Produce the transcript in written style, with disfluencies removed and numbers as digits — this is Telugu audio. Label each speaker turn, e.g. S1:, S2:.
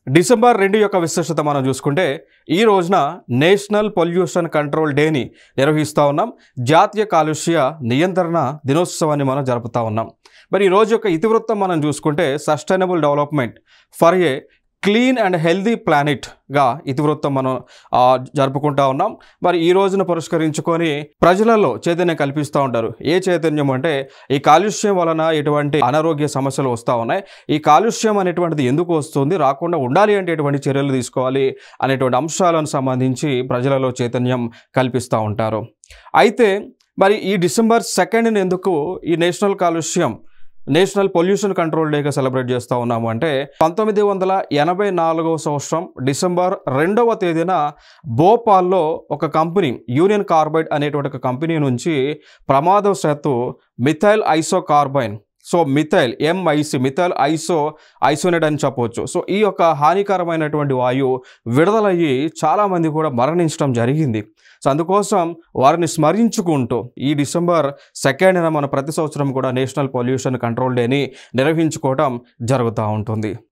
S1: డిసెంబర్ 2 యొక్క విశేషత మనం చూసుకుంటే ఈ రోజున నేషనల్ పొల్యూషన్ కంట్రోల్ డేని నిర్వహిస్తూ ఉన్నాం. జాతీయ కాలుష్య నియంత్రణ దినోత్సవాన్ని మనం జరుపుతూ ఉన్నాం. మరి ఈ రోజు యొక్క ఇతివృత్తం మనం చూసుకుంటే sustainable development for a clean and healthy ప్లానెట్గా ఇతివృత్తం మనం జరుపుకుంటా ఉన్నాం. మరి ఈ రోజును పురస్కరించుకొని ప్రజలలో చైతన్యం కల్పిస్తూ ఉంటారు. ఏ చైతన్యం అంటే ఈ కాలుష్యం వలన ఎటువంటి అనారోగ్య సమస్యలు వస్తూ ఉన్నాయి, ఈ కాలుష్యం అనేటువంటిది ఎందుకు వస్తుంది, రాకుండా ఉండాలి అంటే ఎటువంటి చర్యలు తీసుకోవాలి అనేటువంటి అంశాలను సంబంధించి ప్రజలలో చైతన్యం కల్పిస్తూ ఉంటారు. అయితే మరి ఈ డిసెంబర్ 2 ఎందుకు ఈ నేషనల్ పొల్యూషన్ కంట్రోల్ డేగా సెలబ్రేట్ చేస్తూ ఉన్నాము అంటే 1984 సంవత్సరం డిసెంబర్ 2వ తేదీన భోపాల్లో ఒక కంపెనీ యూనియన్ కార్బైడ్ అనేటువంటి ఒక కంపెనీ నుంచి ప్రమాదవశాత్తు మిథైల్ ఐసోకార్బైన్, సో మిథైల్ ఐసోనేట్ అని చెప్పవచ్చు. సో ఈ యొక్క హానికరమైనటువంటి వాయువు విడుదలయ్యి చాలామంది కూడా మరణించడం జరిగింది. సో అందుకోసం వారిని స్మరించుకుంటూ ఈ డిసెంబర్ 2న మనం ప్రతి సంవత్సరం కూడా నేషనల్ పొల్యూషన్ కంట్రోల్ డేని నిర్వహించుకోవడం జరుగుతూ ఉంటుంది.